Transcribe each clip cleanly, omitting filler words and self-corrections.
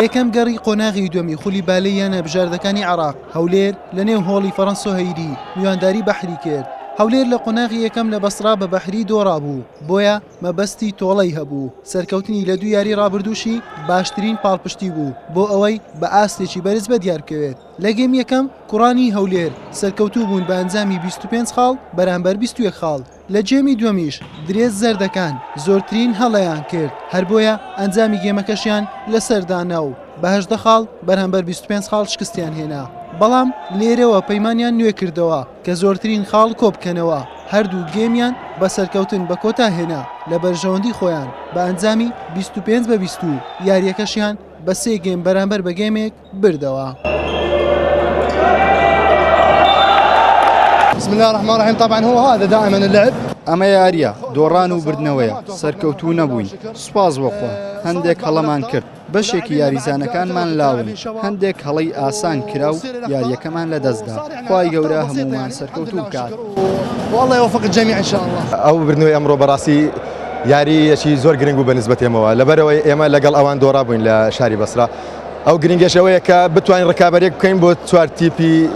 یەکەم گەڕی قۆناغی دووەمی خولی بالەی یانە بژاردەکانی عێراق هەولێر لە نێو هۆڵی فەڕەنسا و هەیری میوانداری بەحری کرد. هەولێر لە قۆناغی یەکەم لە بەسرا بە بەحری دۆڕابوو، بۆیە مەبەستی تۆڵەی هەبوو. سەرکەوتنی لە دوو یاری ڕابردووشی باشترین پاڵپشتی بوو بۆ ئەوەی بە ئاستێکی بەرز بەدیار بکەوێت. لە گەیم یەکەم کوڕانی هەولێر سەرکەوتوو بوون بە ئەنجامی 25 خاڵ بەرامبەر 21 خاڵ. لە جێمی دووەمیش درێژ زەردەکان زۆرترین هەڵەیان کرد، هەر بۆیە ئەنجامی گێمەکەشیان لەسەردانا و بە 18 خاڵ بەرامبەر 25 خاڵ شکستیان هێنا. بەڵام لێرەوە پەیمانیان نوێ کردەوە کە زۆرترین خاڵ کۆبکەنەوە. هەردوو گێمیان بە سەرکەوتن بە کۆتا هێنا لە بەرژەوەندی خۆیان بە ئەنجامی 25-20 یاریەکەشیان بە 3 گێم بەرامبەر بە گێمێک بردەوە. بسم الله الرحمن الرحيم. طبعا هو هذا دائما اللعب. ئەمە یاریە دۆڕان و بردنەوەیە سەرکەوتوو نەبووین سوپاس بۆخوا هەندێک هەڵەمان کرد بەشێکی یاریزانەکانمان لاون هەندێک هەڵەی ئاسان کرا و یاریەکەمان لە دەستدا خوای گەورە هەمومان سەرکەوتوو بکات والله يوفق الجميع ان شاء الله. ئەو بردنەوەی ئەمڕۆ بەڕاستی یاریەکی زۆر گرنگ و بەنسبەت ئێمەوە لەبەرەوەی ئێمە لەگەڵ ئەوان دۆڕا بووین لە شاری بەسرا. ئەو گرنگێشەوەیە کە بتوانین ڕکابەرێک بکەین بۆ چوار تیپی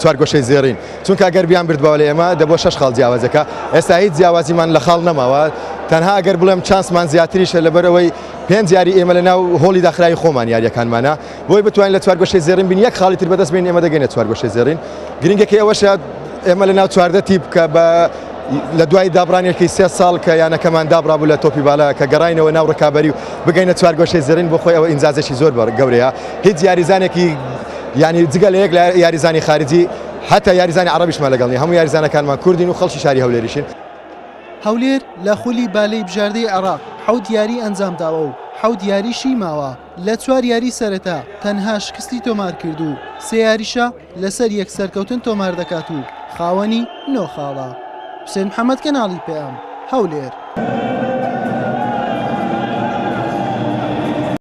چوار گۆشەی زێڕین، چونکە ئەگەر بیان بردبەوە لە ئێمە دەبۆ 6 خاڵ جیاوازەکە. ئێستا هیچ جیاوازیمان لە خاڵ نەماوە، تەنها ئەگەر بڵێم چانسمان زیاتریشە لەبەرەوەی 5 یاری ئێمە لە ناو هۆڵی داخرایی خۆمان یاریەکانمانە، بۆی بتوانین لە چوار گۆشەی زێڕین بین یەک خاڵی تر بەدەست بین ئێمە دەگەینە چوار گۆشەی زێڕین. گرنگێکی ئەوەشە ئێمە لە ناو 14 تیپ کە بە لە دوای دابڕانێکی 3 ساڵ کە یانەکەمان دابڕابوو لە تۆپی بالا کە گەڕاینەوە ناو ڕکابەری و بگەینە چوار گۆشەی زێڕین بۆ خۆی ئەوە ئینجازێکی زۆر گەورەیە. هیچ یاریزانێکی ینی جگە لە یەک لە یاریزانی خارجی حتا یاریزانی عەرەبیشمان لەگەڵ نیە، هەموو یاریزانەکانمان کوردین و خەڵکی شاری هەولێریشین. هەولێر لە خولی بالەی بژاردەی عێراق 7 یاری ئەنجام داوە و 7 یاریشی ماوە. لە 4 یاری سەرەتا تەنها شکستی تۆمار کرد و 3 یاریشە لەسەر یەک سەرکەوتن تۆمار دەکات و خاوەنی 9 خاڵە. حوسێن محەممەد کەناڵی پێم هەولێر.